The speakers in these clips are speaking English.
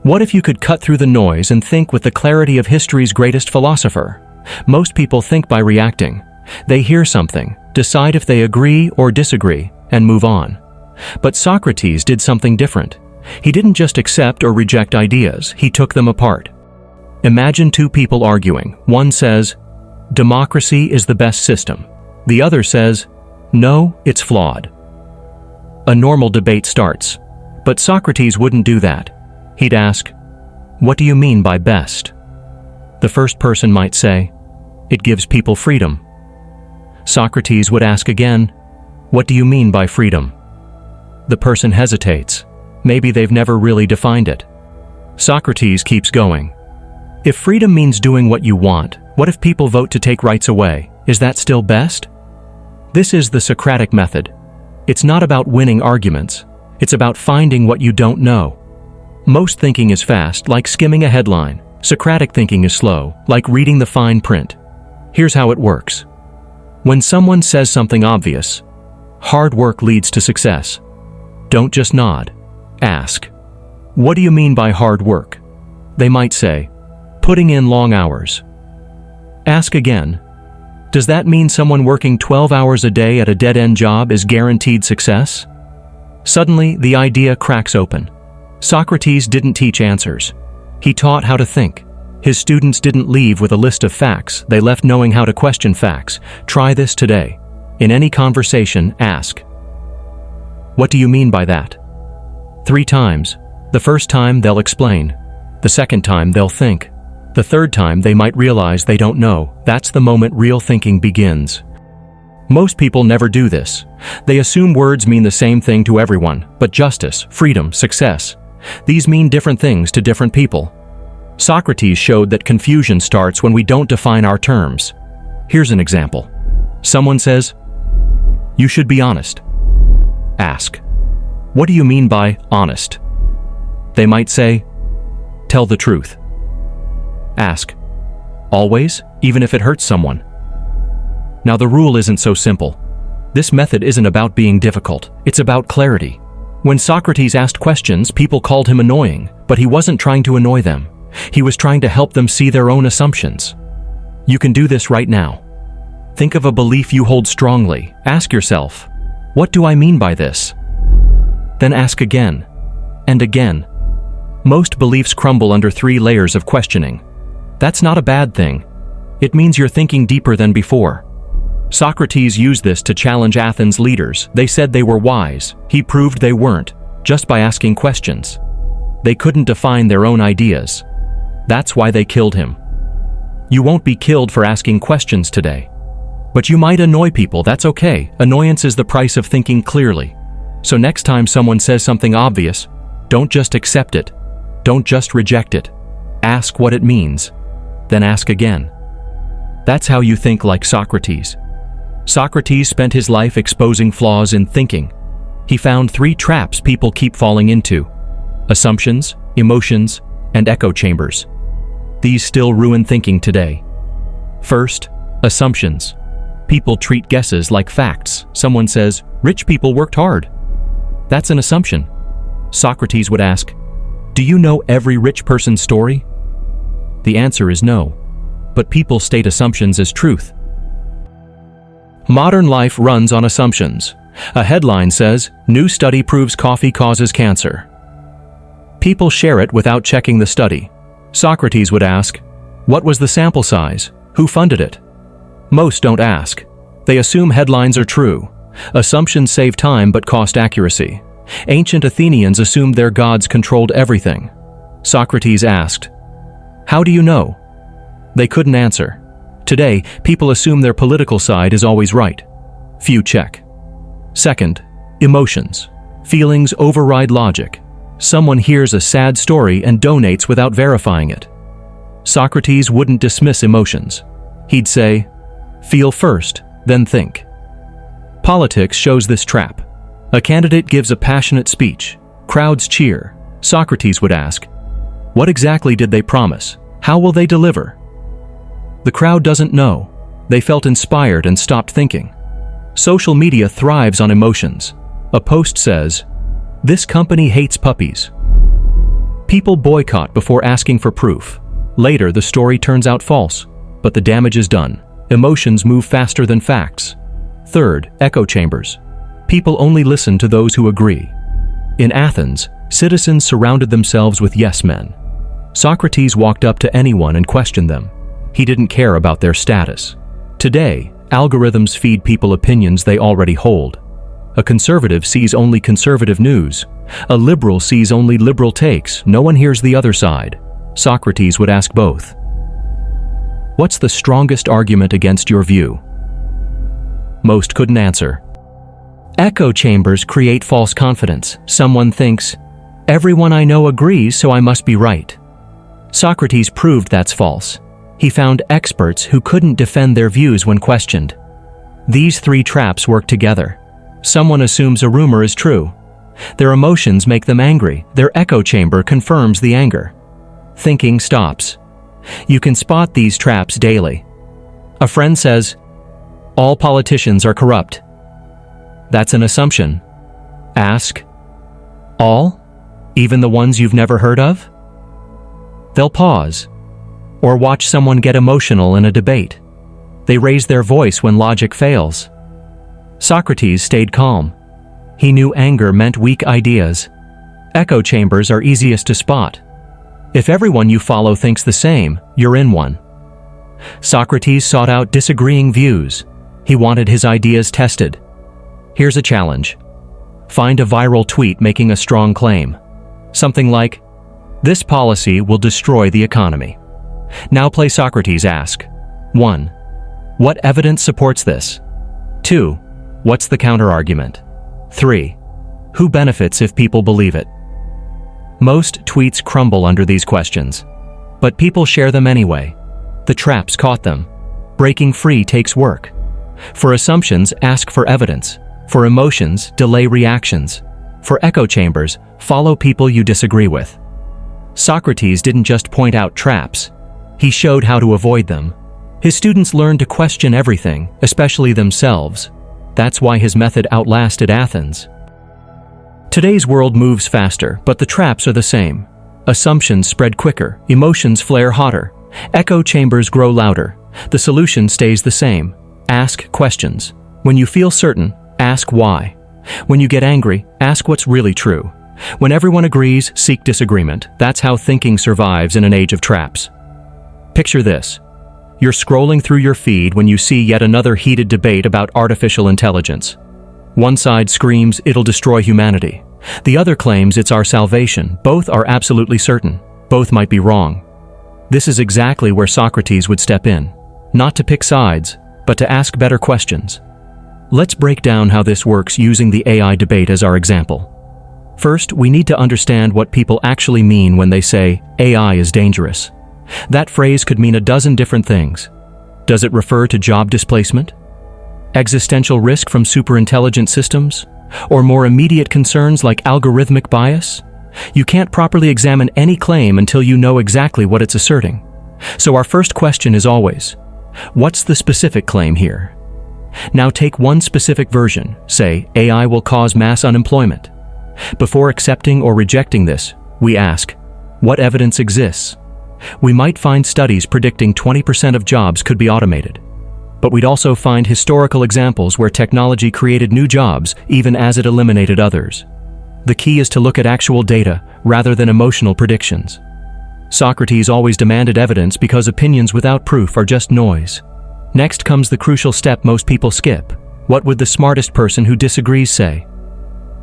What if you could cut through the noise and think with the clarity of history's greatest philosopher? Most people think by reacting. They hear something, decide if they agree or disagree, and move on. But Socrates did something different. He didn't just accept or reject ideas, he took them apart. Imagine two people arguing. One says, "Democracy is the best system." The other says, "No, it's flawed." A normal debate starts. But Socrates wouldn't do that. He'd ask, "What do you mean by best?" The first person might say, "It gives people freedom." Socrates would ask again, "What do you mean by freedom?" The person hesitates. Maybe they've never really defined it. Socrates keeps going. "If freedom means doing what you want, what if people vote to take rights away? Is that still best?" This is the Socratic method. It's not about winning arguments. It's about finding what you don't know. Most thinking is fast, like skimming a headline. Socratic thinking is slow, like reading the fine print. Here's how it works. When someone says something obvious, hard work leads to success. Don't just nod. Ask, "What do you mean by hard work?" They might say, "Putting in long hours." Ask again, "Does that mean someone working 12 hours a day at a dead-end job is guaranteed success?" Suddenly, the idea cracks open. Socrates didn't teach answers. He taught how to think. His students didn't leave with a list of facts, they left knowing how to question facts. Try this today. In any conversation, ask, "What do you mean by that?" 3 times. The first time, they'll explain. The second time, they'll think. The third time, they might realize they don't know. That's the moment real thinking begins. Most people never do this. They assume words mean the same thing to everyone, but justice, freedom, success, these mean different things to different people. Socrates showed that confusion starts when we don't define our terms. Here's an example. Someone says, "You should be honest." Ask, "What do you mean by honest?" They might say, "Tell the truth." Ask, "Always, even if it hurts someone?" Now the rule isn't so simple. This method isn't about being difficult, it's about clarity. When Socrates asked questions, people called him annoying, but he wasn't trying to annoy them. He was trying to help them see their own assumptions. You can do this right now. Think of a belief you hold strongly. Ask yourself, "What do I mean by this?" Then ask again, and again. Most beliefs crumble under 3 layers of questioning. That's not a bad thing. It means you're thinking deeper than before. Socrates used this to challenge Athens' leaders. They said they were wise. He proved they weren't, just by asking questions. They couldn't define their own ideas. That's why they killed him. You won't be killed for asking questions today. But you might annoy people, that's okay. Annoyance is the price of thinking clearly. So next time someone says something obvious, don't just accept it. Don't just reject it. Ask what it means. Then ask again. That's how you think like Socrates. Socrates spent his life exposing flaws in thinking. He found 3 traps people keep falling into: assumptions, emotions, and echo chambers. These still ruin thinking today. First, assumptions. People treat guesses like facts. Someone says, "Rich people worked hard." That's an assumption. Socrates would ask, "Do you know every rich person's story?" The answer is no. But people state assumptions as truth. Modern life runs on assumptions. A headline says, "New study proves coffee causes cancer." People share it without checking the study. Socrates would ask, "What was the sample size? Who funded it?" Most don't ask. They assume headlines are true. Assumptions save time but cost accuracy. Ancient Athenians assumed their gods controlled everything. Socrates asked, "How do you know?" They couldn't answer. Today, people assume their political side is always right. Few check. Second, emotions. Feelings override logic. Someone hears a sad story and donates without verifying it. Socrates wouldn't dismiss emotions. He'd say, "Feel first, then think." Politics shows this trap. A candidate gives a passionate speech. Crowds cheer. Socrates would ask, "What exactly did they promise? How will they deliver?" The crowd doesn't know. They felt inspired and stopped thinking. Social media thrives on emotions. A post says, "This company hates puppies." People boycott before asking for proof. Later, the story turns out false, but the damage is done. Emotions move faster than facts. Third, echo chambers. People only listen to those who agree. In Athens, citizens surrounded themselves with yes men. Socrates walked up to anyone and questioned them. He didn't care about their status. Today, algorithms feed people opinions they already hold. A conservative sees only conservative news. A liberal sees only liberal takes. No one hears the other side. Socrates would ask both. What's the strongest argument against your view? Most couldn't answer. Echo chambers create false confidence. Someone thinks, everyone I know agrees, so I must be right. Socrates proved that's false. He found experts who couldn't defend their views when questioned. These three traps work together. Someone assumes a rumor is true. Their emotions make them angry. Their echo chamber confirms the anger. Thinking stops. You can spot these traps daily. A friend says, all politicians are corrupt. That's an assumption. Ask, all? Even the ones you've never heard of? They'll pause. Or watch someone get emotional in a debate. They raise their voice when logic fails. Socrates stayed calm. He knew anger meant weak ideas. Echo chambers are easiest to spot. If everyone you follow thinks the same, you're in one. Socrates sought out disagreeing views. He wanted his ideas tested. Here's a challenge. Find a viral tweet making a strong claim. Something like, this policy will destroy the economy. Now play Socrates ask. 1. What evidence supports this? 2. What's the counterargument? 3. Who benefits if people believe it? Most tweets crumble under these questions. But people share them anyway. The traps caught them. Breaking free takes work. For assumptions, ask for evidence. For emotions, delay reactions. For echo chambers, follow people you disagree with. Socrates didn't just point out traps. He showed how to avoid them. His students learned to question everything, especially themselves. That's why his method outlasted Athens. Today's world moves faster, but the traps are the same. Assumptions spread quicker, emotions flare hotter, echo chambers grow louder. The solution stays the same. Ask questions. When you feel certain, ask why. When you get angry, ask what's really true. When everyone agrees, seek disagreement. That's how thinking survives in an age of traps. Picture this. You're scrolling through your feed when you see yet another heated debate about artificial intelligence. One side screams it'll destroy humanity. The other claims it's our salvation. Both are absolutely certain. Both might be wrong. This is exactly where Socrates would step in. Not to pick sides, but to ask better questions. Let's break down how this works using the AI debate as our example. First, we need to understand what people actually mean when they say AI is dangerous. That phrase could mean a dozen different things. Does it refer to job displacement? Existential risk from superintelligent systems? Or more immediate concerns like algorithmic bias? You can't properly examine any claim until you know exactly what it's asserting. So our first question is always, what's the specific claim here? Now take one specific version, say AI will cause mass unemployment. Before accepting or rejecting this, we ask, what evidence exists? We might find studies predicting 20% of jobs could be automated. But we'd also find historical examples where technology created new jobs even as it eliminated others. The key is to look at actual data rather than emotional predictions. Socrates always demanded evidence because opinions without proof are just noise. Next comes the crucial step most people skip. What would the smartest person who disagrees say?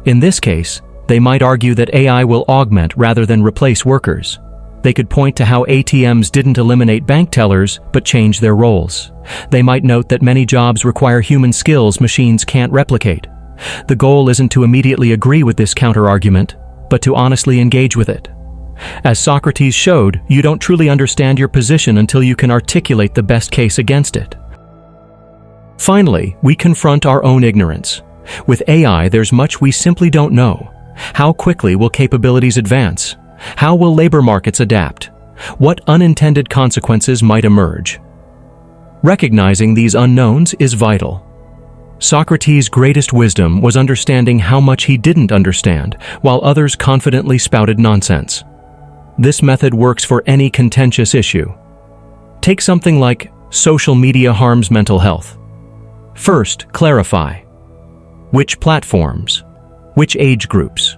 In this case, they might argue that AI will augment rather than replace workers. They could point to how ATMs didn't eliminate bank tellers, but change their roles. They might note that many jobs require human skills machines can't replicate. The goal isn't to immediately agree with this counter-argument, but to honestly engage with it. As Socrates showed, you don't truly understand your position until you can articulate the best case against it. Finally, we confront our own ignorance. With AI, there's much we simply don't know. How quickly will capabilities advance? How will labor markets adapt? What unintended consequences might emerge? Recognizing these unknowns is vital. Socrates' greatest wisdom was understanding how much he didn't understand, while others confidently spouted nonsense. this method works for any contentious issue. Take something like social media harms mental health. First, clarify. Which platforms? Which age groups?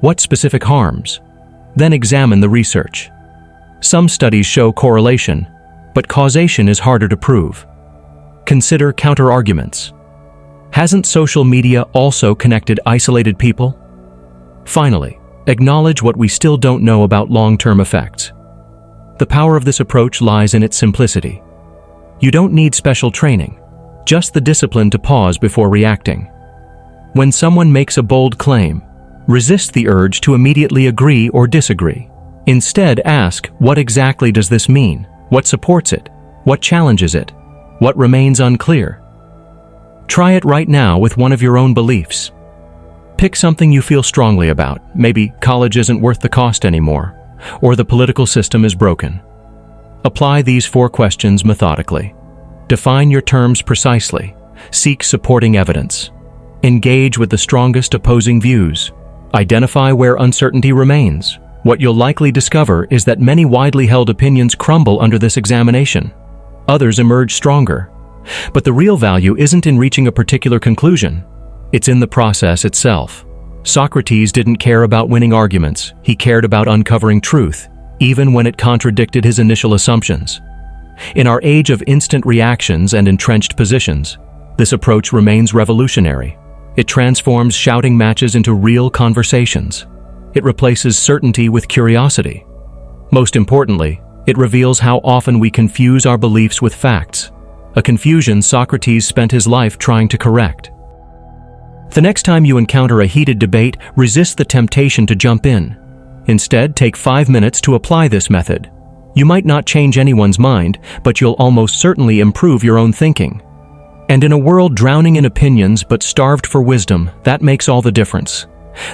What specific harms? Then examine the research. Some studies show correlation, but causation is harder to prove. Consider counter-arguments. Hasn't social media also connected isolated people? Finally, acknowledge what we still don't know about long-term effects. The power of this approach lies in its simplicity. You don't need special training, just the discipline to pause before reacting. When someone makes a bold claim, resist the urge to immediately agree or disagree. Instead, ask, what exactly does this mean? What supports it? What challenges it? What remains unclear? Try it right now with one of your own beliefs. Pick something you feel strongly about. Maybe college isn't worth the cost anymore, or the political system is broken. Apply these 4 questions methodically. Define your terms precisely. Seek supporting evidence. Engage with the strongest opposing views. Identify where uncertainty remains. What you'll likely discover is that many widely held opinions crumble under this examination. Others emerge stronger. But the real value isn't in reaching a particular conclusion. It's in the process itself. Socrates didn't care about winning arguments. He cared about uncovering truth, even when it contradicted his initial assumptions. In our age of instant reactions and entrenched positions, this approach remains revolutionary. It transforms shouting matches into real conversations. It replaces certainty with curiosity. Most importantly, it reveals how often we confuse our beliefs with facts, a confusion Socrates spent his life trying to correct. The next time you encounter a heated debate, resist the temptation to jump in. Instead, take 5 minutes to apply this method. You might not change anyone's mind, but you'll almost certainly improve your own thinking. And in a world drowning in opinions but starved for wisdom, that makes all the difference.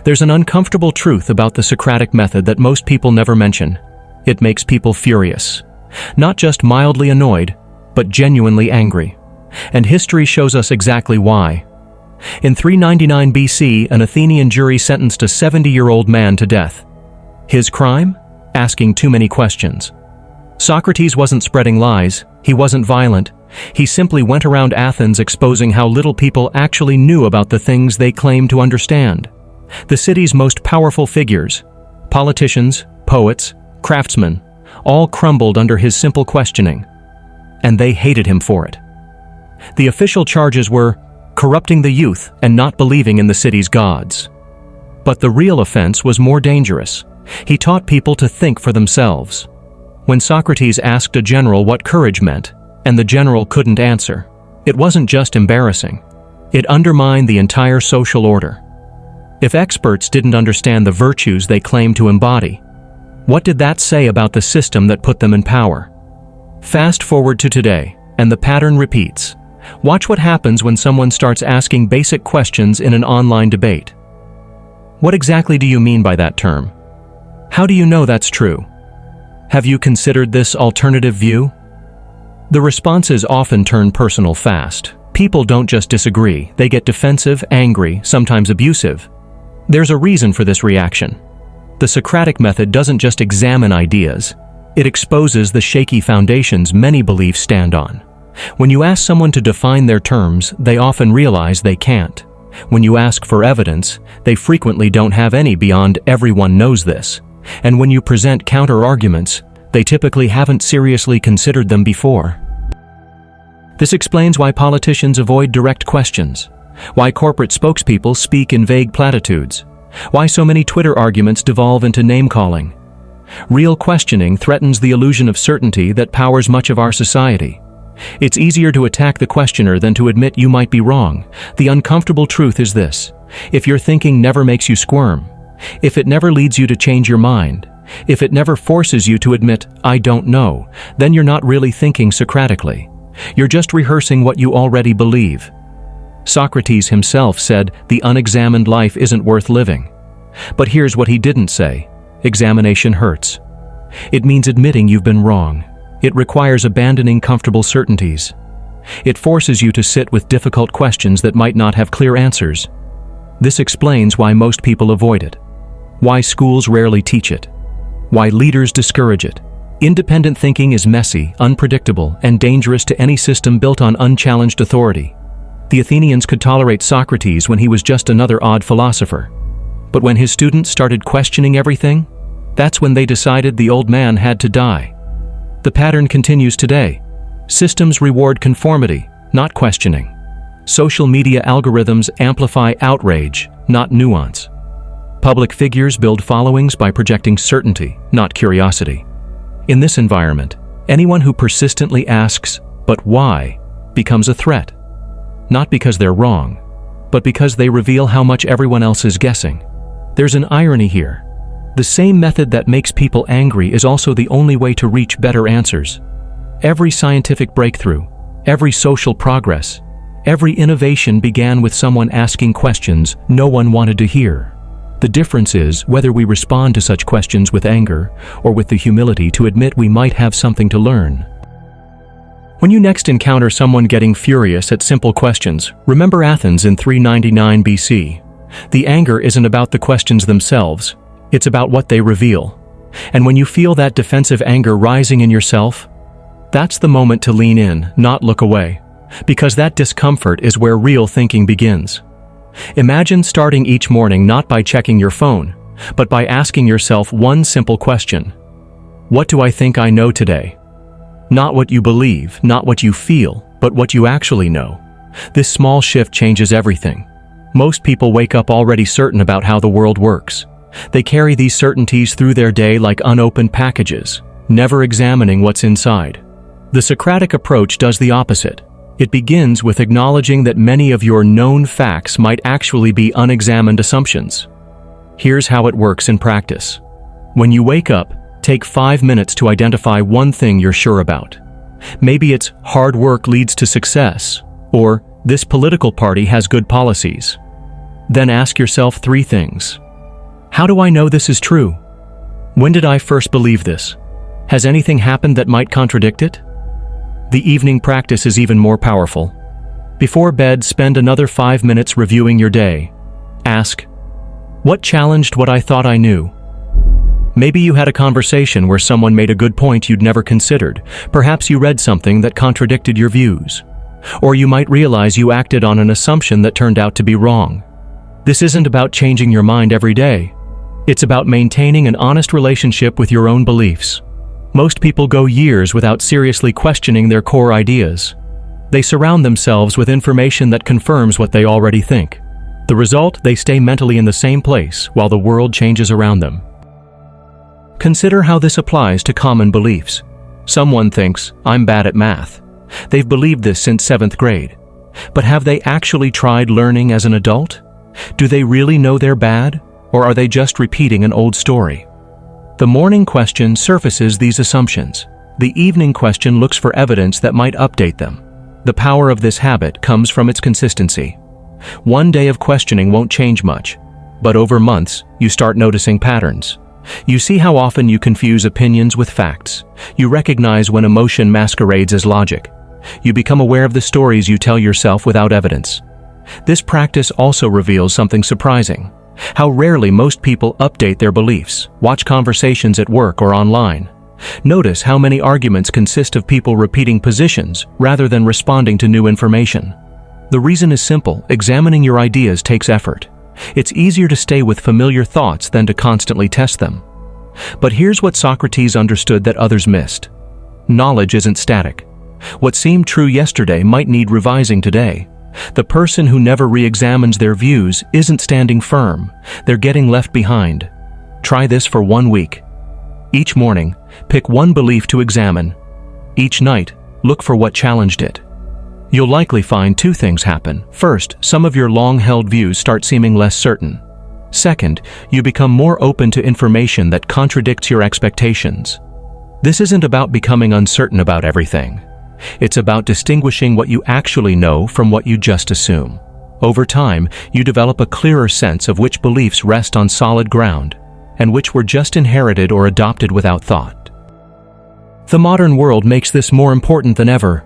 There's an uncomfortable truth about the Socratic method that most people never mention. It makes people furious. Not just mildly annoyed, but genuinely angry. And history shows us exactly why. In 399 BC, an Athenian jury sentenced a 70-year-old man to death. His crime? Asking too many questions. Socrates wasn't spreading lies. He wasn't violent. He simply went around Athens exposing how little people actually knew about the things they claimed to understand. The city's most powerful figures, politicians, poets, craftsmen, all crumbled under his simple questioning. And they hated him for it. The official charges were corrupting the youth and not believing in the city's gods. But the real offense was more dangerous. He taught people to think for themselves. When Socrates asked a general what courage meant, and the general couldn't answer, it wasn't just embarrassing. It undermined the entire social order. If experts didn't understand the virtues they claimed to embody, what did that say about the system that put them in power? Fast forward to today, and the pattern repeats. Watch what happens when someone starts asking basic questions in an online debate. What exactly do you mean by that term? How do you know that's true? Have you considered this alternative view? The responses often turn personal fast. People don't just disagree, they get defensive, angry, sometimes abusive. There's a reason for this reaction. The Socratic method doesn't just examine ideas, it exposes the shaky foundations many beliefs stand on. When you ask someone to define their terms, they often realize they can't. When you ask for evidence, they frequently don't have any beyond "everyone knows this." And when you present counter-arguments, they typically haven't seriously considered them before. This explains why politicians avoid direct questions, why corporate spokespeople speak in vague platitudes, why so many Twitter arguments devolve into name-calling. Real questioning threatens the illusion of certainty that powers much of our society. It's easier to attack the questioner than to admit you might be wrong. The uncomfortable truth is this: if your thinking never makes you squirm, if it never leads you to change your mind, if it never forces you to admit, "I don't know," then you're not really thinking Socratically. You're just rehearsing what you already believe. Socrates himself said, "The unexamined life isn't worth living." But here's what he didn't say: examination hurts. It means admitting you've been wrong. It requires abandoning comfortable certainties. It forces you to sit with difficult questions that might not have clear answers. This explains why most people avoid it, why schools rarely teach it, Why leaders discourage it. Independent thinking is messy, unpredictable, and dangerous to any system built on unchallenged authority. The Athenians could tolerate Socrates when he was just another odd philosopher. But when his students started questioning everything, that's when they decided the old man had to die. The pattern continues today. Systems reward conformity, not questioning. Social media algorithms amplify outrage, not nuance. Public figures build followings by projecting certainty, not curiosity. In this environment, anyone who persistently asks, "But why?" becomes a threat. Not because they're wrong, but because they reveal how much everyone else is guessing. There's an irony here. The same method that makes people angry is also the only way to reach better answers. Every scientific breakthrough, every social progress, every innovation began with someone asking questions no one wanted to hear. The difference is whether we respond to such questions with anger or with the humility to admit we might have something to learn. When you next encounter someone getting furious at simple questions, remember Athens in 399 BC. The anger isn't about the questions themselves, it's about what they reveal. And when you feel that defensive anger rising in yourself, that's the moment to lean in, not look away, because that discomfort is where real thinking begins. Imagine starting each morning not by checking your phone, but by asking yourself one simple question. What do I think I know today? Not what you believe, not what you feel, but what you actually know. This small shift changes everything. Most people wake up already certain about how the world works. They carry these certainties through their day like unopened packages, never examining what's inside. The Socratic approach does the opposite. It begins with acknowledging that many of your known facts might actually be unexamined assumptions. Here's how it works in practice. When you wake up, take 5 minutes to identify one thing you're sure about. Maybe it's hard work leads to success, or this political party has good policies. Then ask yourself 3 things. How do I know this is true? When did I first believe this? Has anything happened that might contradict it? The evening practice is even more powerful. Before bed, spend another 5 minutes reviewing your day. Ask, what challenged what I thought I knew? Maybe you had a conversation where someone made a good point you'd never considered. Perhaps you read something that contradicted your views. Or you might realize you acted on an assumption that turned out to be wrong. This isn't about changing your mind every day. It's about maintaining an honest relationship with your own beliefs. Most people go years without seriously questioning their core ideas. They surround themselves with information that confirms what they already think. The result, they stay mentally in the same place while the world changes around them. Consider how this applies to common beliefs. Someone thinks, I'm bad at math. They've believed this since 7th grade. But have they actually tried learning as an adult? Do they really know they're bad, or are they just repeating an old story? The morning question surfaces these assumptions. The evening question looks for evidence that might update them. The power of this habit comes from its consistency. One day of questioning won't change much, but over months, you start noticing patterns. You see how often you confuse opinions with facts. You recognize when emotion masquerades as logic. You become aware of the stories you tell yourself without evidence. This practice also reveals something surprising. How rarely most people update their beliefs, watch conversations at work or online. Notice how many arguments consist of people repeating positions rather than responding to new information. The reason is simple: examining your ideas takes effort. It's easier to stay with familiar thoughts than to constantly test them. But here's what Socrates understood that others missed. Knowledge isn't static. What seemed true yesterday might need revising today. The person who never re-examines their views isn't standing firm, they're getting left behind. Try this for 1 week. Each morning, pick one belief to examine. Each night, look for what challenged it. You'll likely find 2 things happen. First, some of your long-held views start seeming less certain. Second, you become more open to information that contradicts your expectations. This isn't about becoming uncertain about everything. It's about distinguishing what you actually know from what you just assume. Over time, you develop a clearer sense of which beliefs rest on solid ground and which were just inherited or adopted without thought. The modern world makes this more important than ever.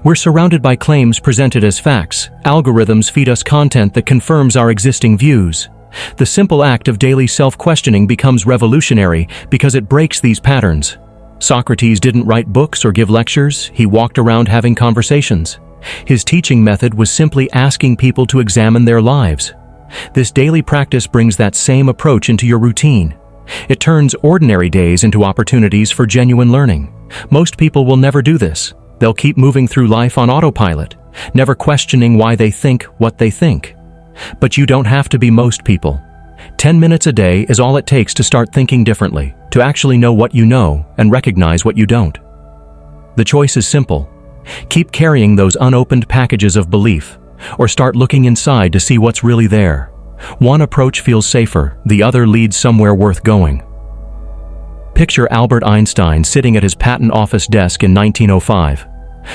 We're surrounded by claims presented as facts. Algorithms feed us content that confirms our existing views. The simple act of daily self-questioning becomes revolutionary because it breaks these patterns. Socrates didn't write books or give lectures, he walked around having conversations. His teaching method was simply asking people to examine their lives. This daily practice brings that same approach into your routine. It turns ordinary days into opportunities for genuine learning. Most people will never do this. They'll keep moving through life on autopilot, never questioning why they think what they think. But you don't have to be most people. 10 minutes a day is all it takes to start thinking differently, to actually know what you know and recognize what you don't. The choice is simple. Keep carrying those unopened packages of belief, or start looking inside to see what's really there. One approach feels safer, the other leads somewhere worth going. Picture Albert Einstein sitting at his patent office desk in 1905.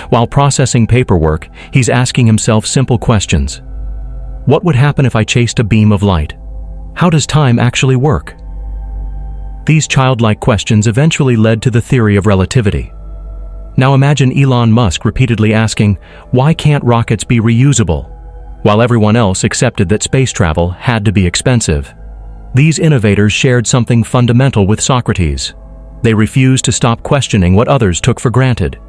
While processing paperwork, he's asking himself simple questions. What would happen if I chased a beam of light? How does time actually work? These childlike questions eventually led to the theory of relativity. Now imagine Elon Musk repeatedly asking, why can't rockets be reusable? While everyone else accepted that space travel had to be expensive. These innovators shared something fundamental with Socrates. They refused to stop questioning what others took for granted.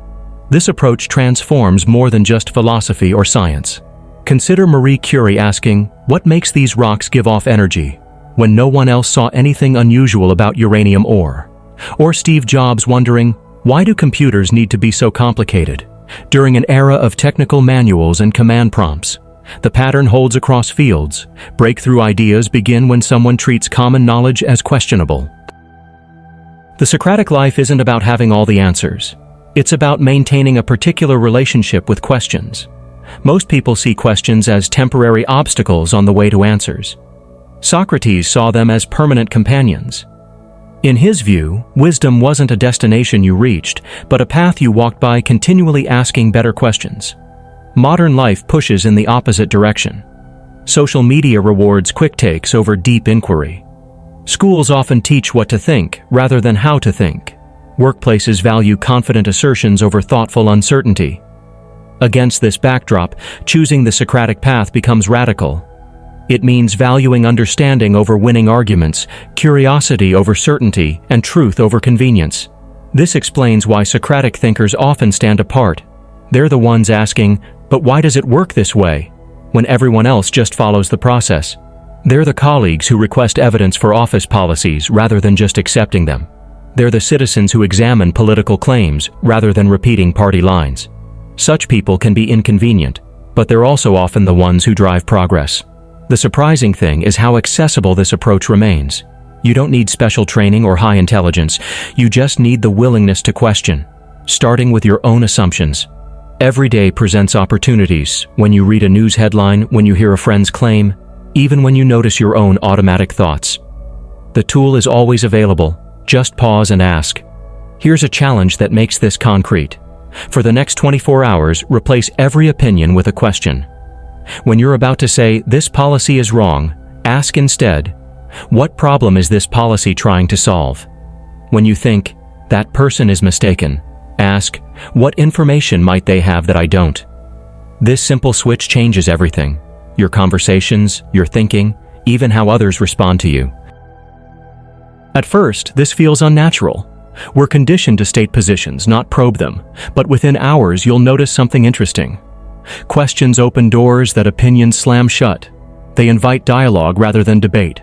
This approach transforms more than just philosophy or science. Consider Marie Curie asking, what makes these rocks give off energy, when no one else saw anything unusual about uranium ore? Or Steve Jobs wondering, why do computers need to be so complicated? During an era of technical manuals and command prompts, the pattern holds across fields. Breakthrough ideas begin when someone treats common knowledge as questionable. The Socratic life isn't about having all the answers. It's about maintaining a particular relationship with questions. Most people see questions as temporary obstacles on the way to answers. Socrates saw them as permanent companions. In his view, wisdom wasn't a destination you reached, but a path you walked by continually asking better questions. Modern life pushes in the opposite direction. Social media rewards quick takes over deep inquiry. Schools often teach what to think rather than how to think. Workplaces value confident assertions over thoughtful uncertainty. Against this backdrop, choosing the Socratic path becomes radical. It means valuing understanding over winning arguments, curiosity over certainty, and truth over convenience. This explains why Socratic thinkers often stand apart. They're the ones asking, but why does it work this way, when everyone else just follows the process? They're the colleagues who request evidence for office policies rather than just accepting them. They're the citizens who examine political claims rather than repeating party lines. Such people can be inconvenient, but they're also often the ones who drive progress. The surprising thing is how accessible this approach remains. You don't need special training or high intelligence. You just need the willingness to question, starting with your own assumptions. Every day presents opportunities. When you read a news headline, when you hear a friend's claim, even when you notice your own automatic thoughts. The tool is always available. Just pause and ask. Here's a challenge that makes this concrete. For the next 24 hours, replace every opinion with a question. When you're about to say, this policy is wrong, ask instead, what problem is this policy trying to solve? When you think, that person is mistaken, ask, what information might they have that I don't? This simple switch changes everything. Your conversations, your thinking, even how others respond to you. At first, this feels unnatural. We're conditioned to state positions, not probe them, but within hours you'll notice something interesting. Questions open doors that opinions slam shut. They invite dialogue rather than debate.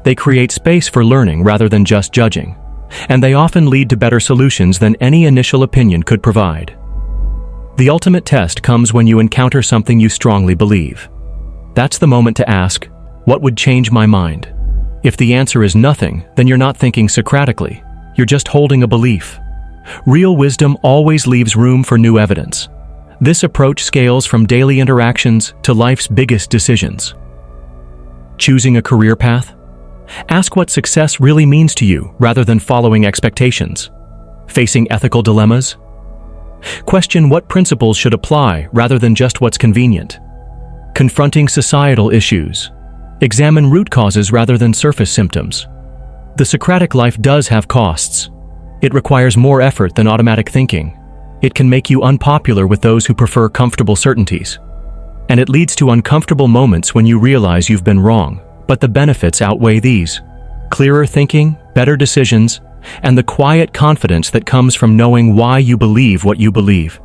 They create space for learning rather than just judging. And they often lead to better solutions than any initial opinion could provide. The ultimate test comes when you encounter something you strongly believe. That's the moment to ask, what would change my mind? If the answer is nothing, then you're not thinking Socratically. You're just holding a belief. Real wisdom always leaves room for new evidence. This approach scales from daily interactions to life's biggest decisions. Choosing a career path? Ask what success really means to you rather than following expectations. Facing ethical dilemmas? Question what principles should apply rather than just what's convenient. Confronting societal issues? Examine root causes rather than surface symptoms. The Socratic life does have costs. It requires more effort than automatic thinking. It can make you unpopular with those who prefer comfortable certainties. And it leads to uncomfortable moments when you realize you've been wrong, But the benefits outweigh these: clearer thinking, better decisions, and the quiet confidence that comes from knowing why you believe what you believe.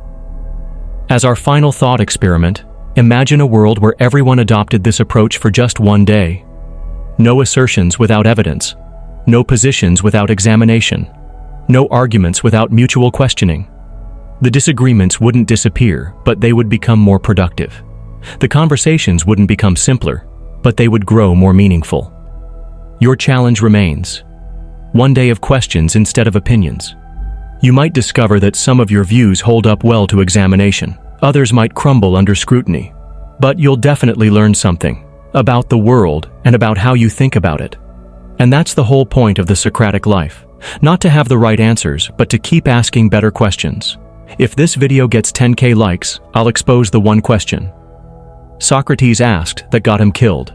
As our final thought experiment, imagine a world where everyone adopted this approach for just one day. No assertions without evidence, no positions without examination, no arguments without mutual questioning. The disagreements wouldn't disappear, but they would become more productive. The conversations wouldn't become simpler, but they would grow more meaningful. Your challenge remains: one day of questions instead of opinions. You might discover that some of your views hold up well to examination. Others might crumble under scrutiny. But you'll definitely learn something about the world and about how you think about it. And that's the whole point of the Socratic life. Not to have the right answers, but to keep asking better questions. If this video gets 10K likes, I'll expose the one question Socrates asked that got him killed.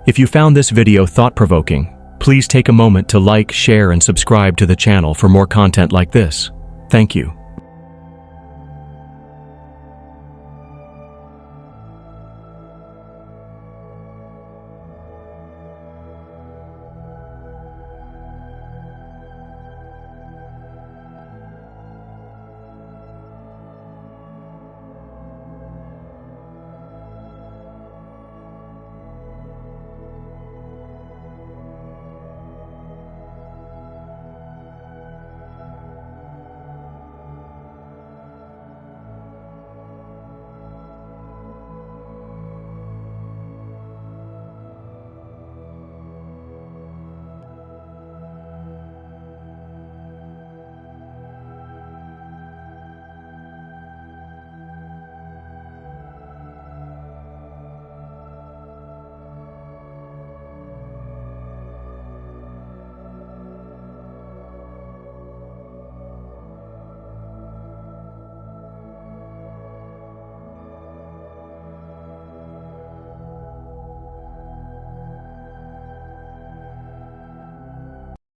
If you found this video thought-provoking, please take a moment to like, share, and subscribe to the channel for more content like this. Thank you.